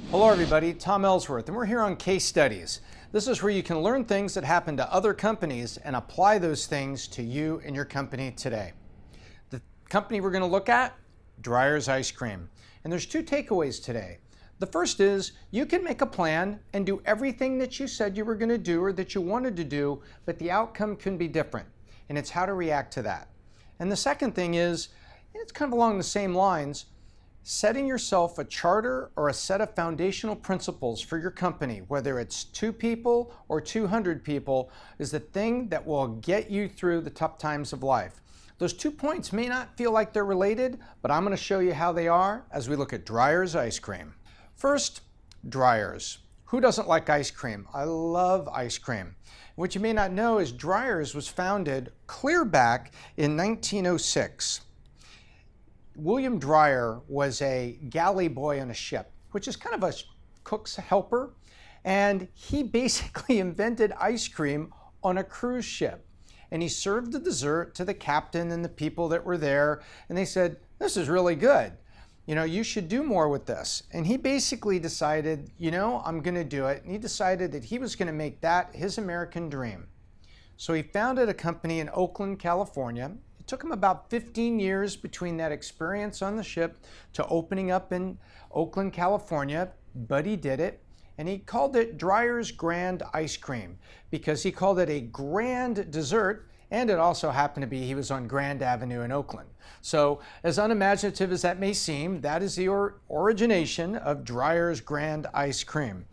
Hello everybody, Tom Ellsworth, and we're here on Case Studies. This is where you can learn things that happen to other companies and apply those things to you and your company today. The company we're going to look at, Dreyers Ice Cream. And there's two takeaways today. The first is you can make a plan and do everything that you said you were going to do or that you wanted to do, but the outcome can be different. And it's how to react to that. And the second thing is, it's kind of along the same lines, setting yourself a charter or a set of foundational principles for your company, whether it's 2 people or 200 people, is the thing that will get you through the tough times of life. Those 2 points may not feel like they're related, but I'm going to show you how they are as we look at Dreyers Ice Cream. First, Dreyers. Who doesn't like ice cream? I love ice cream. What you may not know is Dreyers was founded clear back in 1906. William Dreyer was a galley boy on a ship, which is kind of a cook's helper, and he basically invented ice cream on a cruise ship. And he served the dessert to the captain and the people that were there, and they said, "This is really good. You know, you should do more with this." And he basically decided, I'm going to do it. And he decided that he was going to make that his American dream. So he founded a company in Oakland, California. It took him about 15 years between that experience on the ship to opening up in Oakland, California, but he did it. And he called it Dreyer's Grand Ice Cream because he called it a grand dessert, and it also happened to be he was on Grand Avenue in Oakland. So as unimaginative as that may seem, that is the origination of Dreyer's Grand Ice Cream.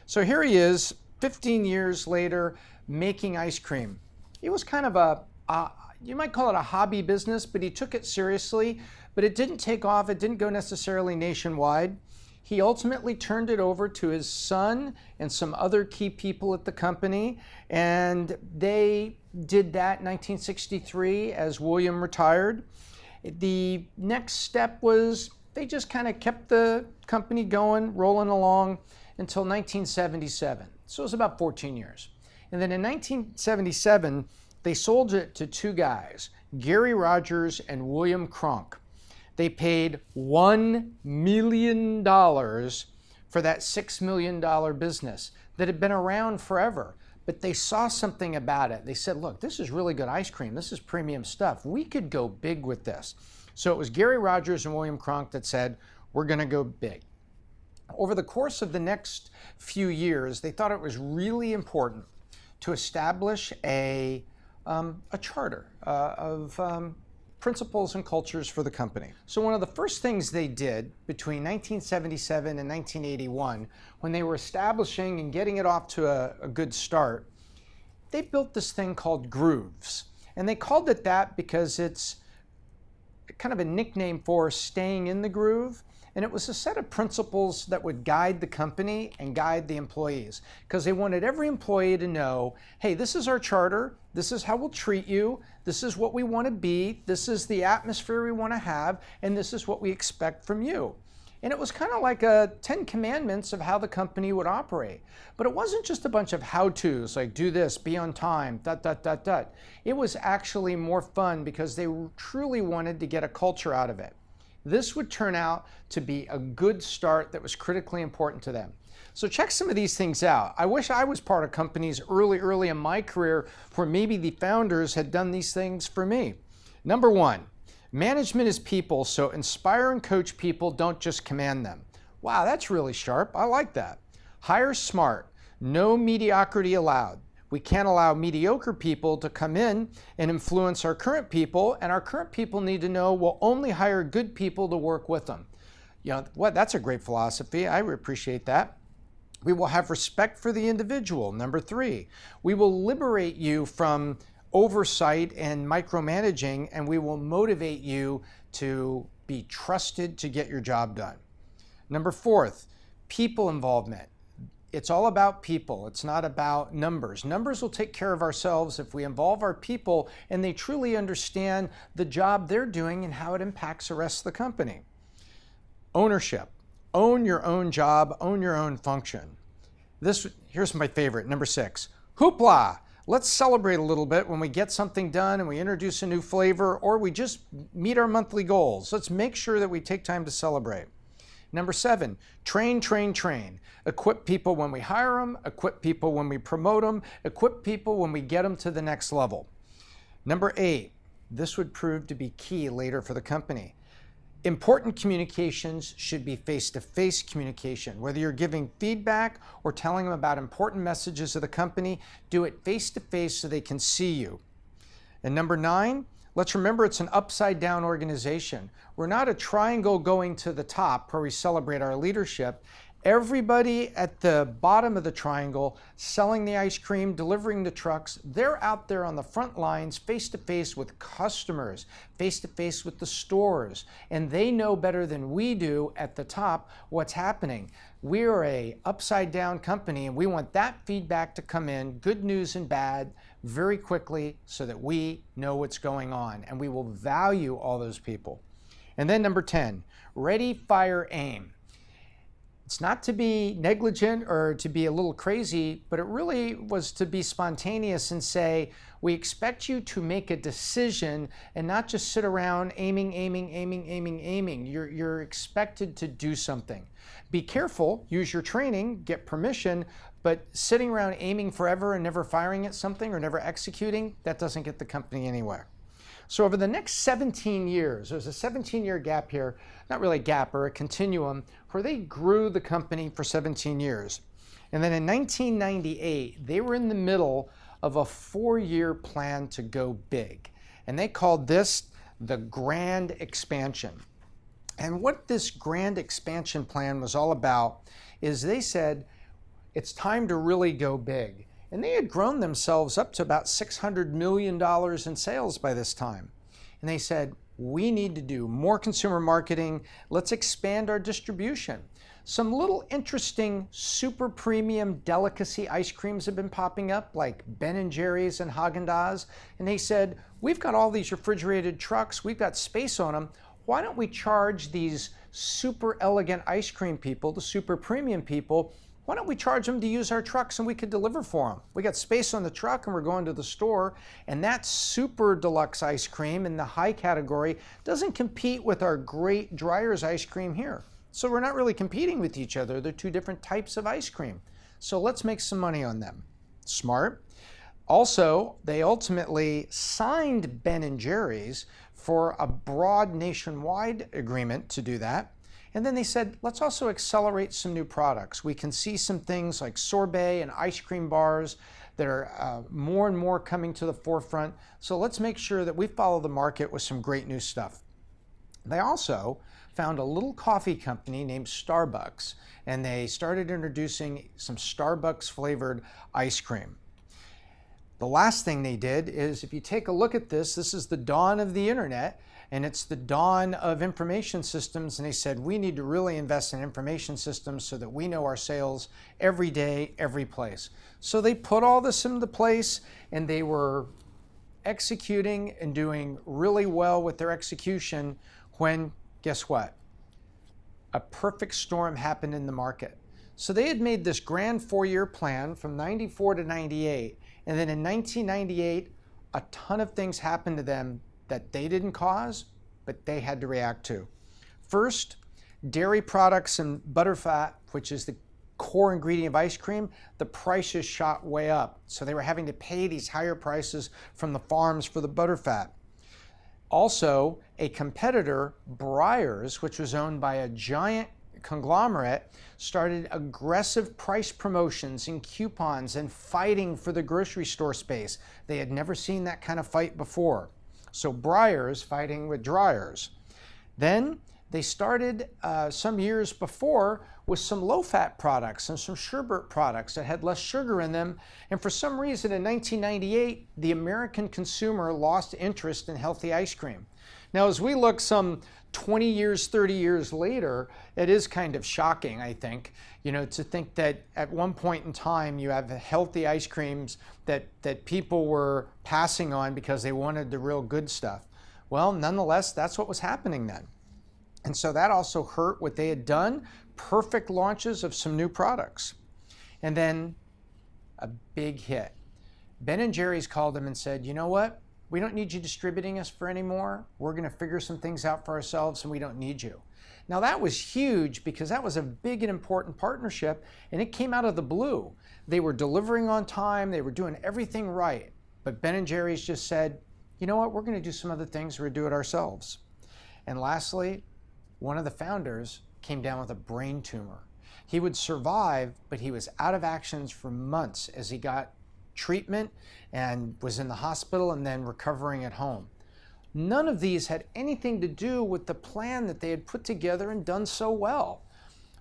So here he is, 15 years later, making ice cream. It was kind of you might call it a hobby business, but he took it seriously, but it didn't take off. It didn't go necessarily nationwide. He ultimately turned it over to his son and some other key people at the company, and they did that in 1963 as William retired. The next step was they just kind of kept the company going, rolling along until 1977. So it was about 14 years. And then in 1977, they sold it to 2 guys, Gary Rogers and William Cronk. They paid $1 million for that $6 million business that had been around forever. But they saw something about it. They said, look, this is really good ice cream. This is premium stuff. We could go big with this. So it was Gary Rogers and William Cronk that said, we're going to go big. Over the course of the next few years, they thought it was really important to establish a charter of principles and cultures for the company. So one of the first things they did between 1977 and 1981, when they were establishing and getting it off to a good start, they built this thing called grooves. And they called it that because it's kind of a nickname for staying in the groove. And it was a set of principles that would guide the company and guide the employees, because they wanted every employee to know, hey, this is our charter, this is how we'll treat you, this is what we want to be, this is the atmosphere we want to have, and this is what we expect from you. And it was kind of like a 10 commandments of how the company would operate. But it wasn't just a bunch of how-tos, like do this, be on time, ... It was actually more fun because they truly wanted to get a culture out of it. This would turn out to be a good start that was critically important to them. So check some of these things out. I wish I was part of companies early in my career where maybe the founders had done these things for me. Number 1, management is people, so inspire and coach people, don't just command them. Wow, that's really sharp. I like that. Hire smart. No mediocrity allowed. We can't allow mediocre people to come in and influence our current people, and our current people need to know we'll only hire good people to work with them. That's a great philosophy. I appreciate that. We will have respect for the individual. Number 3, we will liberate you from oversight and micromanaging, and we will motivate you to be trusted to get your job done. Number 4, people involvement. It's all about people. It's not about numbers. Numbers will take care of ourselves if we involve our people and they truly understand the job they're doing and how it impacts the rest of the company. Ownership. Own your own job, own your own function. Here's my favorite, number 6. Hoopla! Let's celebrate a little bit when we get something done and we introduce a new flavor or we just meet our monthly goals. Let's make sure that we take time to celebrate. Number 7, train, train, train. Equip people when we hire them, equip people when we promote them, equip people when we get them to the next level. Number 8, this would prove to be key later for the company. Important communications should be face-to-face communication. Whether you're giving feedback or telling them about important messages of the company, do it face-to-face so they can see you. And number 9, let's remember it's an upside-down organization. We're not a triangle going to the top where we celebrate our leadership. Everybody at the bottom of the triangle selling the ice cream, delivering the trucks, they're out there on the front lines face-to-face with customers, face-to-face with the stores, and they know better than we do at the top what's happening. We're a upside-down company, and we want that feedback to come in, good news and bad, very quickly so that we know what's going on, and we will value all those people. And then number 10, ready, fire, aim. It's not to be negligent or to be a little crazy, but it really was to be spontaneous and say, we expect you to make a decision and not just sit around aiming. You're expected to do something. Be careful, use your training, get permission, but sitting around aiming forever and never firing at something or never executing, that doesn't get the company anywhere. So over the next 17 years, there's a 17-year gap here, not really a gap or a continuum, where they grew the company for 17 years. And then in 1998, they were in the middle of a 4-year plan to go big. And they called this the Grand Expansion. And what this Grand Expansion plan was all about is they said, it's time to really go big. And they had grown themselves up to about $600 million in sales by this time. And they said, we need to do more consumer marketing. Let's expand our distribution. Some little interesting super premium delicacy ice creams have been popping up, like Ben & Jerry's and Haagen-Dazs. And they said, we've got all these refrigerated trucks. We've got space on them. Why don't we charge these super elegant ice cream people, the super premium people, why don't we charge them to use our trucks and we could deliver for them? We got space on the truck and we're going to the store, and that super deluxe ice cream in the high category doesn't compete with our great Dreyers ice cream here. So we're not really competing with each other. They're two different types of ice cream. So let's make some money on them. Smart. Also, they ultimately signed Ben & Jerry's for a broad nationwide agreement to do that. And then they said, let's also accelerate some new products. We can see some things like sorbet and ice cream bars that are more and more coming to the forefront. So let's make sure that we follow the market with some great new stuff. They also found a little coffee company named Starbucks, and they started introducing some Starbucks flavored ice cream. The last thing they did is, if you take a look at this, this is the dawn of the internet. And it's the dawn of information systems, and they said, we need to really invest in information systems so that we know our sales every day, every place. So they put all this into place, and they were executing and doing really well with their execution when, guess what? A perfect storm happened in the market. So they had made this grand 4-year plan from 94 to 98, and then in 1998, a ton of things happened to them that they didn't cause, but they had to react to. First, dairy products and butterfat, which is the core ingredient of ice cream, the prices shot way up. So they were having to pay these higher prices from the farms for the butterfat. Also, a competitor, Dreyers, which was owned by a giant conglomerate, started aggressive price promotions and coupons and fighting for the grocery store space. They had never seen that kind of fight before. So Dreyers fighting with Dreyers. Then they started some years before with some low-fat products and some sherbet products that had less sugar in them. And for some reason in 1998, the American consumer lost interest in healthy ice cream. Now, as we look some 20 years, 30 years later, it is kind of shocking, I think, to think that at one point in time you have healthy ice creams that people were passing on because they wanted the real good stuff. Well, nonetheless, that's what was happening then. And so that also hurt what they had done, perfect launches of some new products. And then a big hit. Ben & Jerry's called them and said, you know what? We don't need you distributing us for anymore. We're going to figure some things out for ourselves, and we don't need you. Now that was huge because that was a big and important partnership, and it came out of the blue. They were delivering on time, they were doing everything right, but Ben & Jerry's just said, you know what, we're going to do some other things, we're going to do it ourselves. And lastly, one of the founders came down with a brain tumor. He would survive, but he was out of actions for months as he got treatment and was in the hospital and then recovering at home. None of these had anything to do with the plan that they had put together and done so well.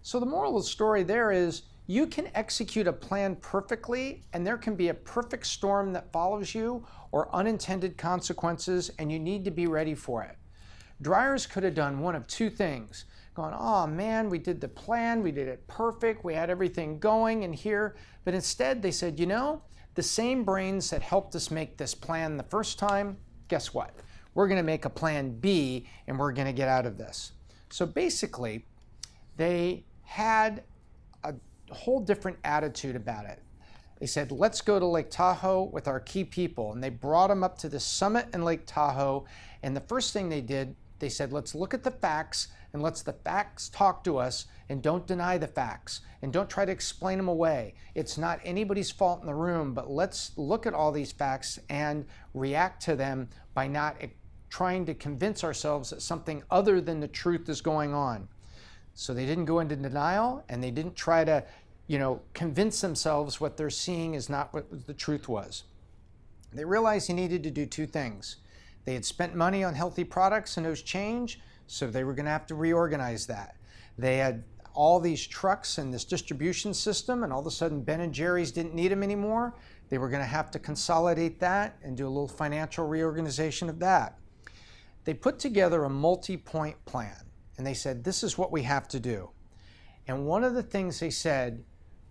So the moral of the story there is you can execute a plan perfectly and there can be a perfect storm that follows you or unintended consequences, and you need to be ready for it. Dreyers could have done one of two things. Going, oh man, we did the plan, we did it perfect, we had everything going in here. But instead they said, you know, the same brains that helped us make this plan the first time, guess what? We're going to make a plan B and we're going to get out of this. So basically, they had a whole different attitude about it. They said, let's go to Lake Tahoe with our key people. And they brought them up to the summit in Lake Tahoe. And the first thing they did, they said, let's look at the facts and let's the facts talk to us, and don't deny the facts and don't try to explain them away. It's not anybody's fault in the room, but let's look at all these facts and react to them by not trying to convince ourselves that something other than the truth is going on. So they didn't go into denial, and they didn't try to, convince themselves what they're seeing is not what the truth was. They realized they needed to do two things. They had spent money on healthy products and those change, so they were going to have to reorganize that. They had all these trucks and this distribution system, and all of a sudden Ben & Jerry's didn't need them anymore. They were going to have to consolidate that and do a little financial reorganization of that. They put together a multi-point plan, and they said, this is what we have to do. And one of the things they said,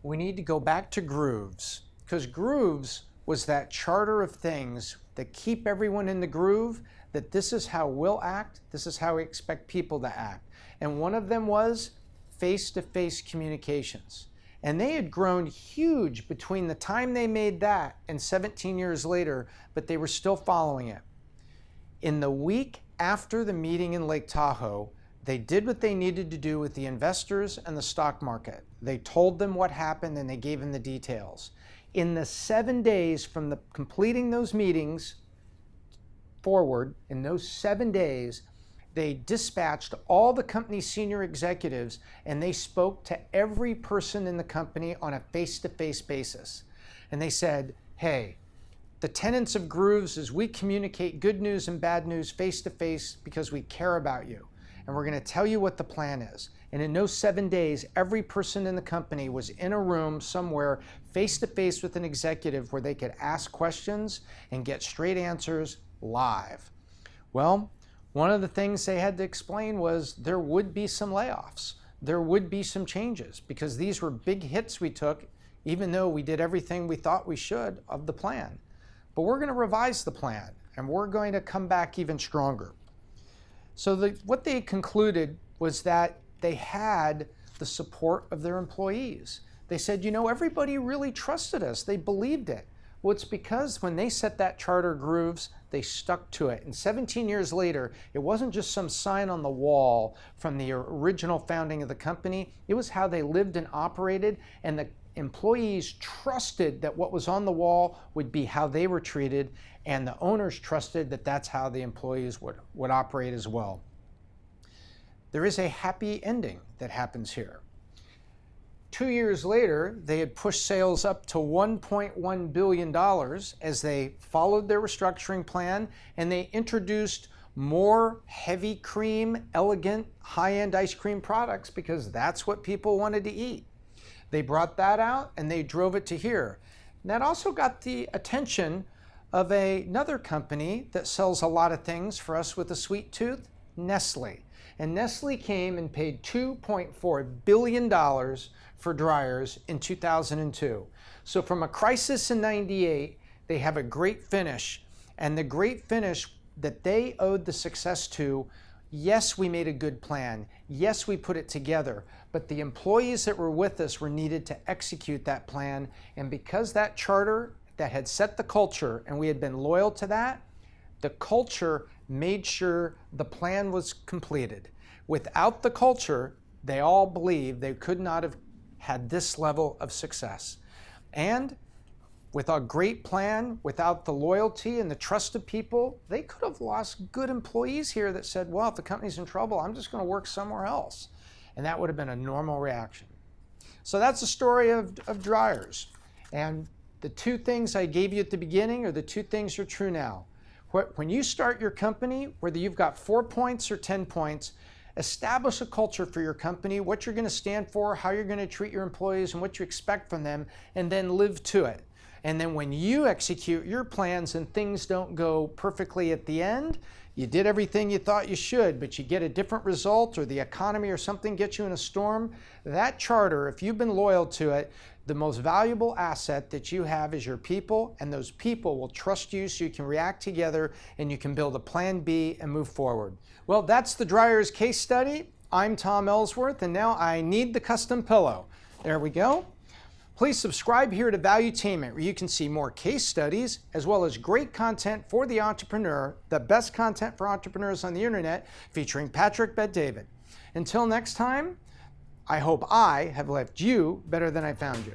we need to go back to grooves, because grooves was that charter of things that keep everyone in the groove, that this is how we'll act, this is how we expect people to act. And one of them was face-to-face communications. And they had grown huge between the time they made that and 17 years later, but they were still following it. In the week after the meeting in Lake Tahoe, they did what they needed to do with the investors and the stock market. They told them what happened and they gave them the details. In the 7 days from completing those meetings forward, in those 7 days, they dispatched all the company's senior executives and they spoke to every person in the company on a face-to-face basis. And they said, hey, the tenets of grooves is we communicate good news and bad news face-to-face because we care about you. And we're going to tell you what the plan is. And in those 7 days, every person in the company was in a room somewhere face-to-face with an executive where they could ask questions and get straight answers live. Well, one of the things they had to explain was there would be some layoffs. There would be some changes because these were big hits we took, even though we did everything we thought we should of the plan. But we're going to revise the plan and we're going to come back even stronger. So what they concluded was that they had the support of their employees. They said, everybody really trusted us. They believed it. Well, it's because when they set that charter grooves, they stuck to it. And 17 years later, it wasn't just some sign on the wall from the original founding of the company. It was how they lived and operated, and the employees trusted that what was on the wall would be how they were treated, and the owners trusted that that's how the employees would operate as well. There is a happy ending that happens here. 2 years later, they had pushed sales up to $1.1 billion as they followed their restructuring plan, and they introduced more heavy cream, elegant, high-end ice cream products because that's what people wanted to eat. They brought that out and they drove it to here. And that also got the attention of another company that sells a lot of things for us with a sweet tooth, Nestlé. And Nestlé came and paid $2.4 billion for Dreyers in 2002. So from a crisis in '98, they have a great finish. And the great finish that they owed the success to, yes, we made a good plan. Yes, we put it together. But the employees that were with us were needed to execute that plan. And because that charter that had set the culture and we had been loyal to that, the culture made sure the plan was completed. Without the culture, they all believe they could not have had this level of success. And with a great plan, without the loyalty and the trust of people, they could have lost good employees here that said, well, if the company's in trouble, I'm just going to work somewhere else. And that would have been a normal reaction. So that's the story of Dreyers. And the two things I gave you at the beginning are the two things that are true now. When you start your company, whether you've got 4 points or 10 points, establish a culture for your company, what you're going to stand for, how you're going to treat your employees, and what you expect from them, and then live to it. And then when you execute your plans and things don't go perfectly at the end, you did everything you thought you should, but you get a different result, or the economy or something gets you in a storm, that charter, if you've been loyal to it, the most valuable asset that you have is your people, and those people will trust you so you can react together and you can build a plan B and move forward. Well, that's the Dreyers case study. I'm Tom Ellsworth, and now I need the custom pillow. There we go. Please subscribe here to Valuetainment, where you can see more case studies as well as great content for the entrepreneur, the best content for entrepreneurs on the internet, featuring Patrick Bet-David. Until next time, I hope I have left you better than I found you.